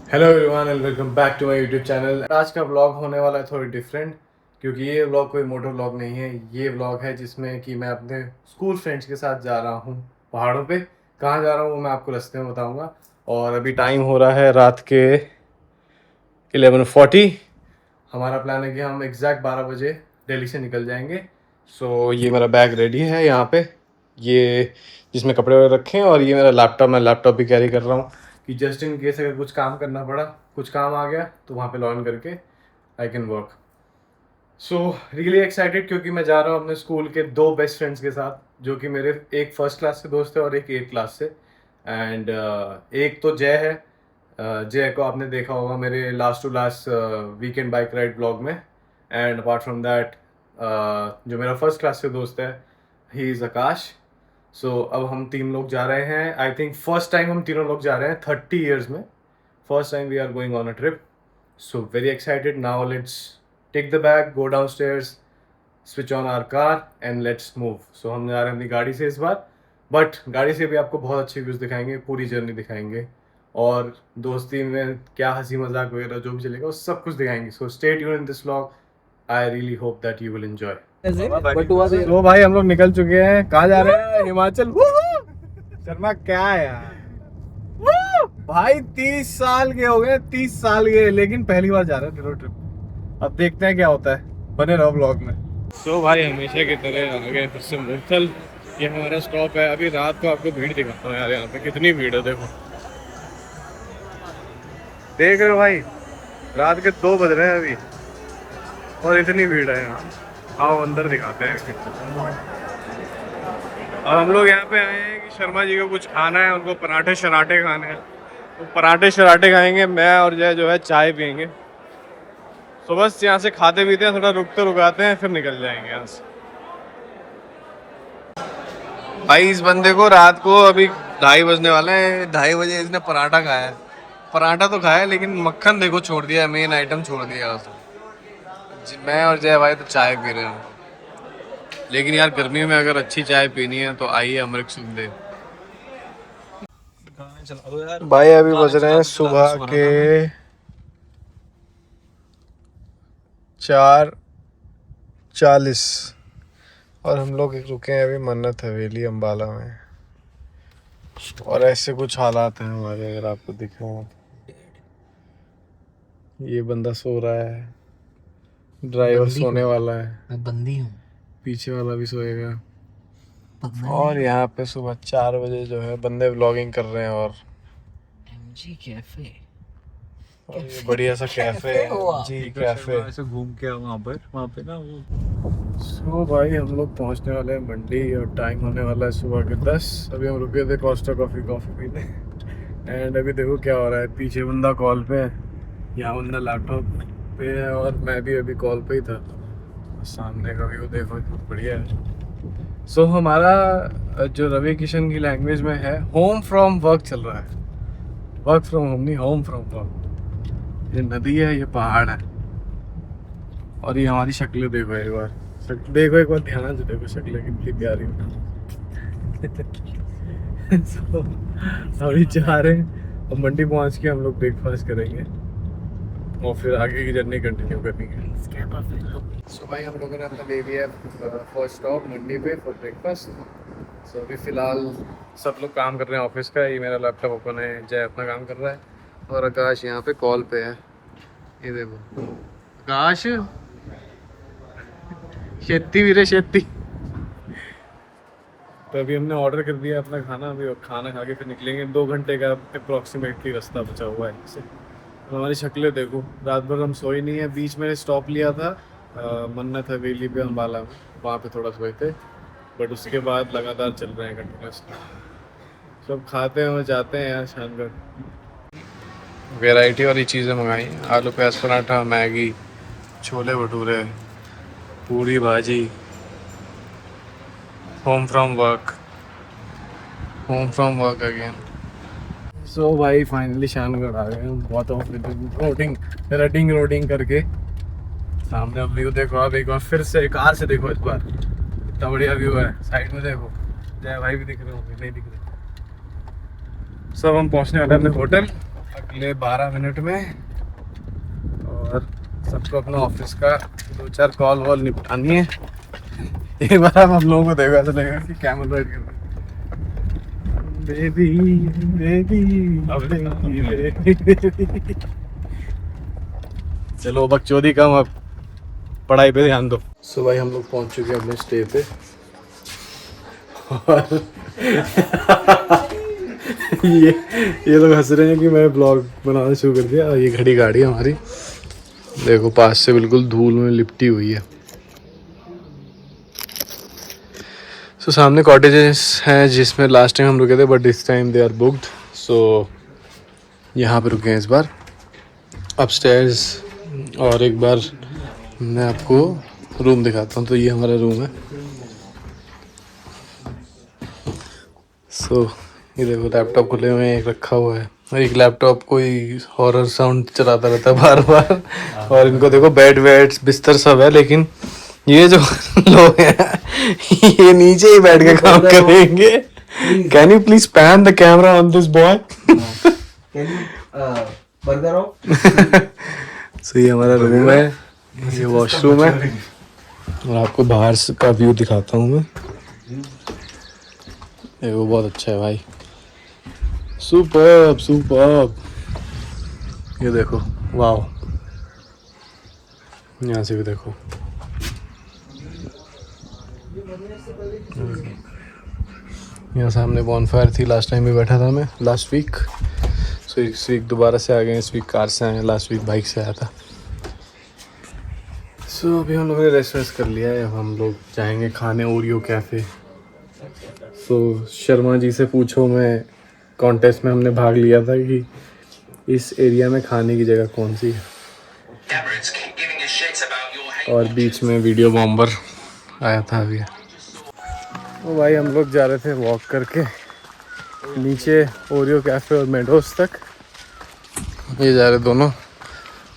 Hello everyone and welcome back to my YouTube channel. आज का vlog होने वाला है थोड़ी डिफरेंट, क्योंकि ये व्लॉग कोई मोटर व्लॉग नहीं है। ये व्लॉग है जिसमें कि मैं अपने स्कूल फ्रेंड्स के साथ जा रहा हूँ पहाड़ों पे। कहाँ जा रहा हूँ वो मैं आपको रास्ते में बताऊँगा। और अभी टाइम हो रहा है रात के 11:40। हमारा प्लान है कि हम एग्जैक्ट 12 बजे दिल्ली से निकल जाएंगे। सो ये मेरा बैग रेडी है यहाँ पे, ये जिसमें कपड़े वगैरह रखे हैं, और ये मेरा लैपटॉप, मैं लैपटॉप भी कैरी कर रहा हूँ कि जस्ट इन केस अगर कुछ काम करना पड़ा, कुछ काम आ गया तो वहाँ पे लॉग इन करके I can work. So really excited, क्योंकि मैं जा रहा हूँ अपने स्कूल के दो बेस्ट फ्रेंड्स के साथ, जो कि मेरे एक फर्स्ट क्लास से दोस्त है और एक 8th क्लास से। एंड एक तो जय है। जय को आपने देखा होगा मेरे last to last weekend bike ride blog में। एंड अपार्ट फ्रॉम दैट जो मेरा फर्स्ट क्लास से दोस्त है, ही इज़ आकाश। सो अब हम तीन लोग जा रहे हैं। आई थिंक फर्स्ट टाइम हम तीनों लोग जा रहे हैं 30 ईयर्स में। First time we are going on a trip. So very excited. Now let's take the bag, go downstairs, switch on our car and let's move. So हम जा रहे हैं अपनी गाड़ी से इस बार, बट गाड़ी से भी आपको बहुत अच्छे व्यूज़ दिखाएंगे, पूरी जर्नी दिखाएंगे, और दोस्ती में क्या हंसी मजाक वगैरह जो भी चलेगा वो सब कुछ दिखाएंगे। So stay tuned in this vlog. I really hope that you will enjoy. तो भाई हम लोग निकल चुके हैं। कहाँ जा रहे हैं? हिमाचल। शर्मा क्या है यार, भाई 30 साल के हो गए, 30 साल के, लेकिन पहली बार जा रहे हैं रोड ट्रिप। अब देखते हैं क्या होता है, बने रहो ब्लॉग में। तो भाई हमेशा की तरह आ गए फिर से मुरथल। ये हमारा स्टॉप है। अभी रात को आपको भीड़ दिखाता हूँ यार, यहाँ पे कितनी भीड़ है। देखो, देख रहे हो भाई, रात के 2 बज रहे हैं अभी और इतनी भीड़ है यहाँ। आओ अंदर दिखाते हैं। और हम लोग यहाँ पे आए हैं कि शर्मा जी को कुछ खाना है, उनको पराठे शराठे खाने हैं, तो पराठे शराठे खाएंगे। मैं और जय जो है चाय पियेंगे। तो बस यहाँ से खाते पीते हैं, थोड़ा रुकते रुकाते हैं, फिर निकल जाएंगे यहाँ से। भाई इस बंदे को रात को अभी 2:30 बजने वाले हैं, 2:30 बजे इसने पराठा खाया है। पराठा तो खाया लेकिन मक्खन देखो छोड़ दिया है, मेन आइटम छोड़ दिया उसने। मैं और जय भाई तो चाय पी रहे हैं। लेकिन यार गर्मी में अगर अच्छी चाय पीनी है तो आइए अमृत सुन दे। भाई अभी बज रहे हैं सुबह के 4:40 और हम लोग रुके हैं अभी मन्नत हवेली अम्बाला में। और ऐसे कुछ हालात हैं हमारे, अगर आपको दिख रहे हो। ये बंदा सो रहा है, ड्राइवर सोने वाला है, मैं बंदी हूँ, पीछे वाला भी सोएगा। और यहाँ पे सुबह 4 बजे जो है बंदे व्लॉगिंग कर रहे हैं। और एमजी कैफे, ये बढ़िया सा कैफे है जी, कैफे। ऐसे घूम के वहाँ पे ना वो। सो भाई हम लोग पहुँचने वाले हैं मंडी और टाइम होने वाला है सुबह के 10। अभी हम रुके थे कोस्टा कॉफ़ी पीने। एंड अभी देखो क्या हो रहा है, पीछे बंदा कॉल पे है, यहाँ बंदा लैपटॉप पे है, और मैं भी अभी कॉल पे ही था। सामने का व्यू देखो, बढ़िया है। सो हमारा जो रवि किशन की लैंग्वेज में है, होम फ्रॉम वर्क चल रहा है। वर्क फ्रॉम होम नहीं, होम फ्रॉम वर्क। ये नदी है, ये पहाड़ है, और ये हमारी शक्लें देखो एक बार। देखो एक बार ध्यान से देखो, शक्लें कितनी प्यारी so, अभी जा रहे हैं और मंडी पहुंच के हम लोग ब्रेकफास्ट करेंगे और फिर आगे की जर्नी कंटिन्यू करेंगे। सो भाई हम लोगों ने अपना ले लिया फर्स्ट स्टॉप मंडी पे फॉर ब्रेकफास्ट। सो अभी फ़िलहाल सब लोग काम कर रहे हैं ऑफिस का। ये मेरा लैपटॉप ओपन है, जय अपना काम कर रहा है, और आकाश यहाँ पे कॉल पे है। ये देखो आकाश, शेती वीरे शेती। तो अभी हमने ऑर्डर कर दिया अपना खाना, अभी खाना खा के फिर निकलेंगे। 2 घंटे का अप्रोक्सीमेटली रास्ता बचा हुआ है इससे। तो हमारी शक्लें देखो, रात भर हम सोए नहीं है। बीच में स्टॉप लिया था मन्नत हवेली पे अम्बाला में, वहाँ पे थोड़ा सोए थे, बट उसके बाद लगातार चल रहे हैं कंटिन्यूसली। सब खाते हैं और जाते हैं यार शानगढ़। वैरायटी वाली चीज़ें मंगाई, आलू प्याज paratha, Maggi, chole bhature, puri bhaji. Home from work again. So भाई फाइनली शानगढ़ आ गए हम। बहुत रोडिंग करके सामने अब व्यू देखो। आप एक बार फिर से कार से देखो, इस बार इतना बढ़िया व्यू है। साइड में देखो, जय भाई भी दिख रहे होंगे, नहीं दिख रहे। सब हम पहुंचने वाले अपने होटल। अगले 12 मिनट में, और सबको अपना ऑफिस का 2-4 कॉल वॉल निपटानी है। एक बार हम लोगों को देखा ऐसा लगेगा कि कैमल राइड कर रहे हैं। Baby baby baby. चलो बकचोदी कम, अब पढ़ाई पे ध्यान दो। सो भाई हम लोग पहुंच चुके हैं अपने स्टे पे और ये लोग हंस रहे हैं कि मैं ब्लॉग बनाना शुरू कर दिया। और ये खड़ी गाड़ी है हमारी, देखो पास से बिल्कुल धूल में लिपटी हुई है। सो सामने कॉटेजेस हैं जिसमें लास्ट टाइम हम रुके थे, but this time they are booked. So यहाँ पे रुके हैं इस बार अपस्टेयर्स। और एक बार मैं आपको रूम दिखाता हूँ। तो ये हमारा रूम है। सो ये देखो लैपटॉप खुले हुए हैं, एक रखा हुआ है, और एक लैपटॉप कोई हॉरर साउंड चलाता रहता है बार बार। और इनको देखो बेड वेड बिस्तर सब है, लेकिन ये जो लोग हैं ये नीचे ही बैठ के काम करेंगे। Can you please pan the camera on this boy? So ये हमारा रूम है, ये वॉशरूम है, और आपको बाहर का व्यू दिखाता हूँ मैं। ये वो बहुत अच्छा है भाई, सुपर्ब सुपर्ब। ये देखो वाओ, यहाँ से भी देखो। यहाँ सामने बॉनफायर थी, लास्ट टाइम भी बैठा था मैं, लास्ट वीक। सो इस वीक दोबारा से आ गए, इस वीक कार से आए, लास्ट वीक बाइक से आया था। सो अभी हम लोगों ने रेस्ट कर लिया है, अब हम लोग जाएंगे खाने ओरियो कैफ़े। सो शर्मा जी से पूछो, मैं कॉन्टेस्ट में हमने भाग लिया था कि इस एरिया में खाने की जगह कौन सी है, और बीच में वीडियो बॉम्बर आया था अभी। तो भाई हम लोग जा रहे थे वॉक करके नीचे ओरियो कैफ़े और मेडोज तक, ये जा रहे दोनों।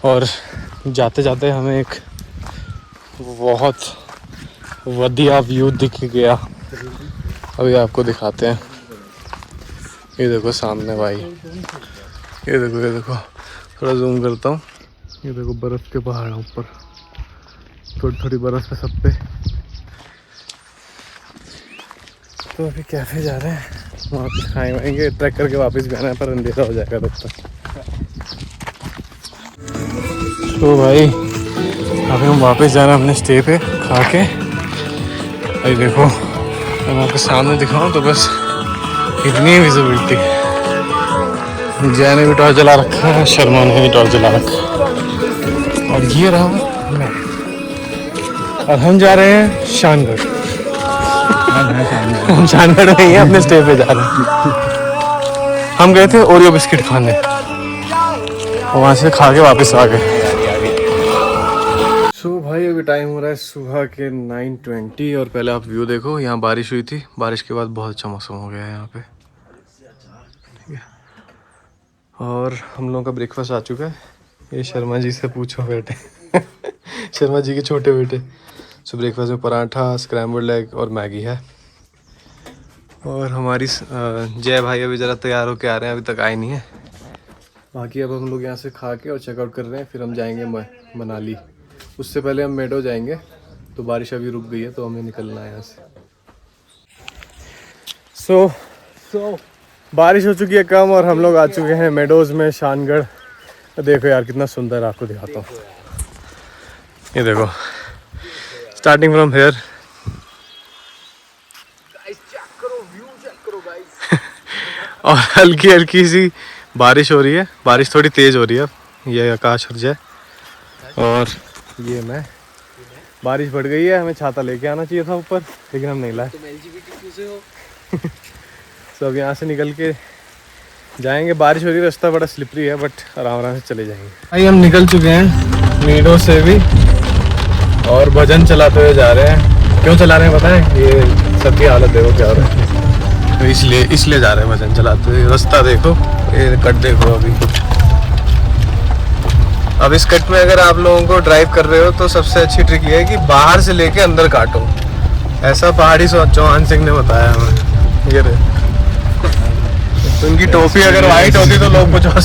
और जाते जाते हमें एक बहुत बढ़िया व्यू दिख गया, अभी आपको दिखाते हैं। ये देखो सामने भाई, ये देखो थोड़ा जूम करता हूँ। ये देखो बर्फ़ के पहाड़ हैं ऊपर, थोड़ी थोड़ी बर्फ़ है सब पे। तो अभी कैफ़े जा रहे हैं, वहाँ पे खाएंगे, ट्रैक करके वापस भी आना है, पर अंधेरा हो जाएगा तब तक। तो भाई अभी हम वापस जा रहे हैं अपने स्टे पे खा के। अरे देखो मैं आपके सामने दिखाऊं तो बस इतनी विजिबिलिटी। जय ने भी टॉर्च जला रखा है, शर्मा ने भी टॉर्च जला रखा है, और ये रहा मैं। और हम जा रहे हैं शानगढ़। हम शानगढ़ में ही अपने स्टे पे जा रहे हैं। हम गए थे ओरियो बिस्किट खाने, और वहाँ से खा के वापस आ गए। सो भाई अभी टाइम हो रहा है सुबह के 9:20, और पहले आप व्यू देखो, यहाँ बारिश हुई थी, बारिश के बाद बहुत अच्छा मौसम हो गया है यहाँ पे, ठीक है। और हम लोगों का ब्रेकफास्ट आ चुका है, ये शर्मा जी से पूछो बेटे शर्मा जी के छोटे बेटे। सो ब्रेकफास्ट में पराठा, स्क्रैम्बल्ड एग और मैगी है। और हमारी जय भाई अभी ज़रा तैयार होके आ रहे हैं, अभी तक आए नहीं है। बाकी अब हम लोग यहाँ से खा के और चेकआउट कर रहे हैं, फिर हम जाएंगे मनाली। उससे पहले हम मेडो जाएंगे, तो बारिश अभी रुक गई है तो हमें निकलना है यहाँ से। सो बारिश हो चुकी है कम, और हम लोग आ चुके हैं मेडोज़ में शानगढ़। देखो यार कितना सुंदर, आपको दिखाता हूँ। ये देखो स्टार्टिंग फ्रॉम हेयर, और हल्की हल्की सी बारिश हो रही है, बारिश थोड़ी तेज़ हो रही है। ये आकाश हट जाए, और ये मैं, बारिश बढ़ गई है, हमें छाता लेके आना चाहिए था ऊपर, लेकिन हम नहीं लाए। तो अब यहाँ से निकल के जाएंगे, बारिश हो रही है, रास्ता बड़ा स्लिपरी है, बट आराम आराम से चले जाएंगे। भाई हम निकल चुके हैं मीडो से भी, और भजन चलाते हुए जा रहे हैं। क्यों चला रहे हैं पता है? ये सबकी हालत देखो क्या हो रहा है, तो इसलिए जा रहे हैं भजन चलाते हुए। रास्ता देखो, ये कट देखो। अब इस कट में अगर आप लोगों को ड्राइव कर रहे हो तो सबसे अच्छी ट्रिक ये है कि बाहर से लेके अंदर काटो, ऐसा पहाड़ी चौहान सिंह ने बताया हमें। ये तो इनकी टोपी अगर वाइट होती तो लोग कुछ और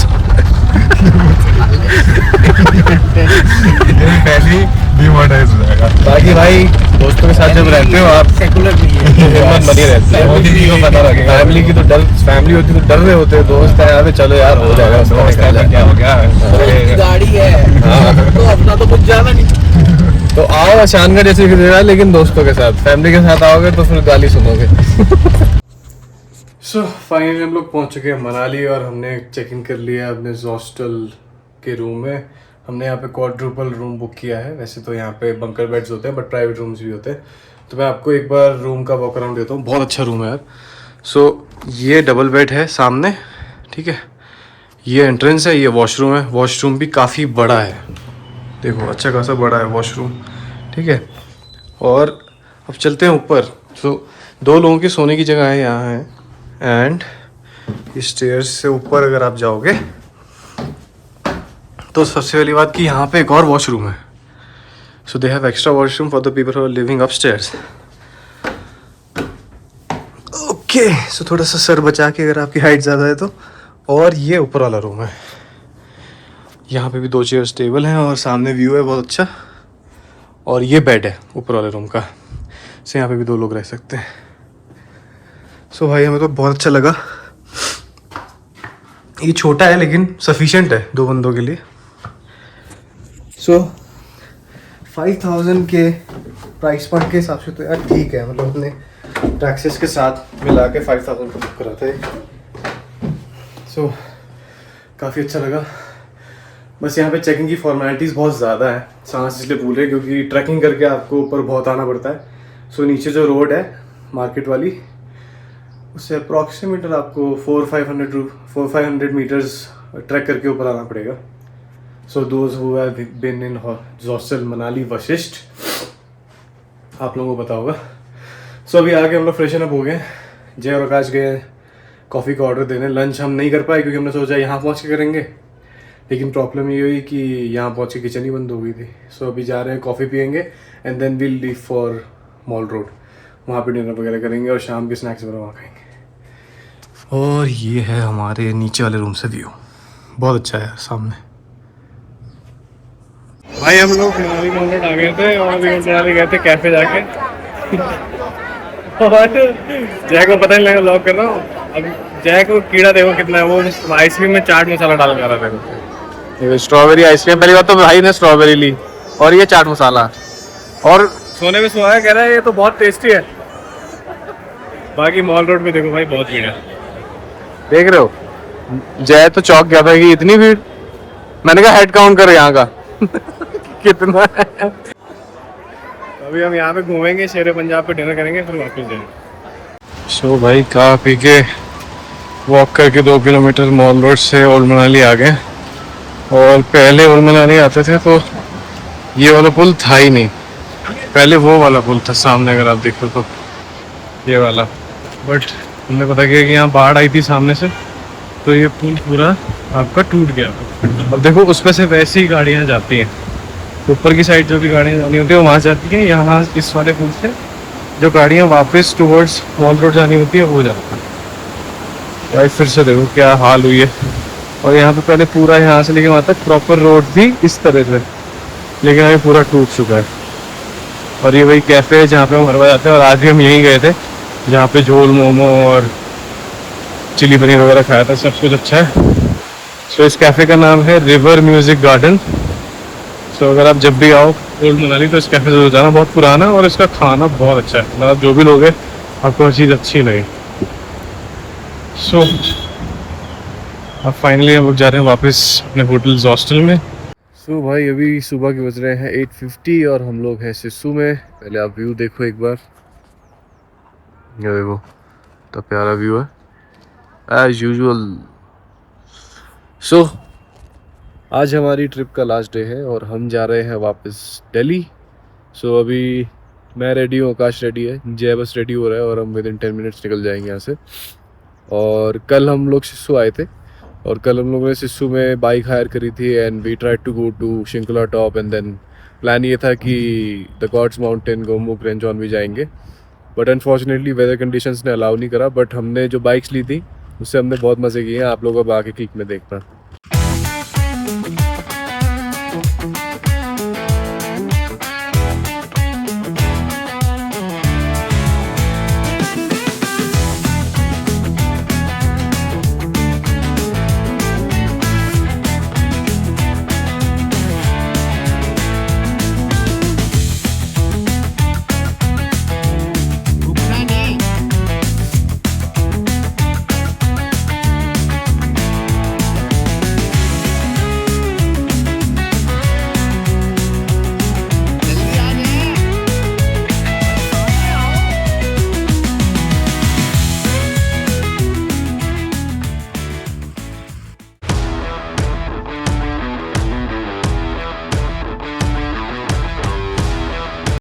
पहले डिमोनेटाइज हो जाएगा। बाकी भाई दोस्तों के साथ जब रहते हो आप सेकुलर नहीं है। हिम्मत बनी रहती है। फैमिली को पता लगेगा। फैमिली की तो फैमिली होती तो डर रहे होते हैं, दोस्त है यहाँ पे चलो यार हो जाएगा, उसका दोस्त निकल है, क्या हो गया? उसकी गाड़ी है हाँ। तो अपना तो कुछ जाना नहीं। तो आओ शानगढ़ जैसे की जगह, लेकिन दोस्तों के साथ, फैमिली के साथ आओगे तो फिर गाली सुनोगे। सो फाइनली हम लोग पहुंच चुके हैं मनाली और हमने चेक इन कर लिया अपने हॉस्टल के रूम में। हमने यहाँ पे क्वाड्रुपल रूम बुक किया है। वैसे तो यहाँ पे बंकर बेड्स होते हैं बट प्राइवेट रूम्स भी होते हैं। तो मैं आपको एक बार रूम का वॉक अराउंड देता हूँ। बहुत अच्छा रूम है यार। सो ये डबल बेड है सामने, ठीक है। ये एंट्रेंस है, ये वॉशरूम है। वॉशरूम भी काफ़ी बड़ा है, देखो अच्छा खासा बड़ा है वॉशरूम, ठीक है। और अब चलते हैं ऊपर। सो 2 लोगों की सोने की जगह है यहाँ है। एंड स्टेयर्स से ऊपर अगर आप जाओगे तो सबसे पहली बात कि यहाँ पे एक और वॉशरूम है। So they have extra washroom for the people who are living upstairs. Okay, so थोड़ा सा सर बचा के अगर आपकी हाइट ज़्यादा है तो। और ये ऊपर वाला रूम है, यहाँ पे भी 2 चेयर्स टेबल हैं और सामने व्यू है बहुत अच्छा। और ये बेड है ऊपर वाले रूम का, से यहाँ पे भी 2 लोग रह सकते हैं। सो भाई हमें तो बहुत अच्छा लगा। ये छोटा है लेकिन सफिशिएंट है 2 बंदों के लिए। सो 5000 के प्राइस पॉइंट के हिसाब से तो यार ठीक है, मतलब अपने टैक्सेस के साथ मिला के 5000 को बुक करा था। सो काफ़ी अच्छा लगा। बस यहाँ पे चेकिंग की फॉर्मेलिटीज़ बहुत ज़्यादा है, सांस इसलिए भूल रहे क्योंकि ट्रैकिंग करके आपको ऊपर बहुत आना पड़ता है। सो नीचे जो रोड है मार्केट वाली, उससे अप्रॉक्सीमेटर आपको 400-500 मीटर्स ट्रैक करके ऊपर आना पड़ेगा। So those who have been in hostel Manali Vashisht, आप लोगों को पता होगा। सो अभी आके हम लोग फ्रेशन अप हो गए। जय और आकाश गए कॉफ़ी का ऑर्डर देने। लंच हम नहीं कर पाए क्योंकि हमने सोचा यहाँ पहुँच के करेंगे, लेकिन प्रॉब्लम ये हुई कि यहाँ पहुँच के किचन ही बंद हो गई थी। सो अभी जा रहे हैं, कॉफ़ी पियेंगे and then will leave for Mall Road. वहाँ पे डिनर वगैरह करेंगे और शाम के स्नैक्स वगैरह वहाँ खाएंगे। और ये है हमारे नीचे वाले रूम से व्यू, बहुत अच्छा है सामने। भाई हम लोग मनाली मॉल रोड आ गए थे और अभी मनाली गए थे कैफे जाके। और जय को पता नहीं लगा लॉक कर रहा हूँ। अब जय को कीड़ा देखो कितना है, वो आइसक्रीम में चाट मसाला डाल कर रहा था। स्ट्रॉबेरी आइसक्रीम, पहली बात तो भाई ने स्ट्रॉबेरी ली और ये चाट मसाला, और सोने में सोया कह रहा है ये तो बहुत टेस्टी है। बाकी मॉल रोड में देखो भाई बहुत भीड़ है, देख रहे हो। जय तो चौक गया था कि इतनी भीड़, मैंने कहा हेड काउंट करो यहाँ का कितना है। अभी हम यहाँ पे घूमेंगे, शेर पंजाब पे डिनर करेंगे फिर वापस जाएंगे। सो भाई खा पी के वॉक करके 2 किलोमीटर मॉल रोड से ओल्ड मनाली आ गए। और पहले ओल्ड मनाली आते थे तो ये वाला पुल था ही नहीं, पहले वो वाला पुल था सामने अगर आप देखो तो, ये वाला। बट हमने पता किया कि यहाँ बाढ़ आई थी सामने से, तो ये पुल पूरा आपका टूट गया। अब देखो उस पर से वैसी ही गाड़ियाँ जाती हैं, ऊपर की साइड जो भी गाड़ियाँ जानी होती है वहाँ जाती हैं। यहाँ इस वाले पुल से जो गाड़ियाँ वापस टूवर्ड्स मॉल रोड जानी होती है वो जाती है। भाई फिर से देखो क्या हाल हुई है। और यहाँ पे पहले पूरा यहाँ से लेके वहाँ तक प्रॉपर रोड थी इस तरह से, लेकिन अभी पूरा टूट चुका है। और ये वही कैफ़े है जहाँ पे हम हर बार जाते हैं, और आज भी हम यहीं गए थे जहाँ पे झोल मोमो और चिली पनीर वगैरह खाया था, सब कुछ अच्छा है। सो इस कैफ़े का नाम है रिवर म्यूज़िक गार्डन। सो अगर आप जब भी आओ ओल्ड मनाली तो इस कैफ़े से जाना, बहुत पुराना और इसका खाना बहुत अच्छा है, मतलब जो भी लोग हैं आपको हर चीज़ अच्छी लगे। सो अब फाइनली हम लोग जा रहे हैं वापस अपने होटल हॉस्टल में। सो भाई अभी सुबह के बज रहे हैं 8:50 और हम लोग हैं सिस्सू में। पहले आप व्यू देखो एक बार, ये देखो तो प्यारा व्यू है एज यूजुअल। सो आज हमारी ट्रिप का लास्ट डे है और हम जा रहे हैं वापस दिल्ली। सो अभी मैं रेडी हूँ, आकाश रेडी है, जय बस रेडी हो रहा है और हम विदिन 10 मिनट्स निकल जाएंगे यहाँ से। और कल हम लोग सिस्सू आए थे और कल हम लोगों ने सिस्सू में बाइक हायर करी थी and we tried to go to Shinkula top and then plan ये था कि the gods mountain Gomukh Rangjon भी जाएंगे। बट अनफॉर्चुनेटली वेदर कंडीशंस ने अलाउ नहीं करा। बट हमने जो बाइक्स ली थी उससे हमने बहुत मज़े किए हैं, आप लोग अब आके क्लिक में देखना।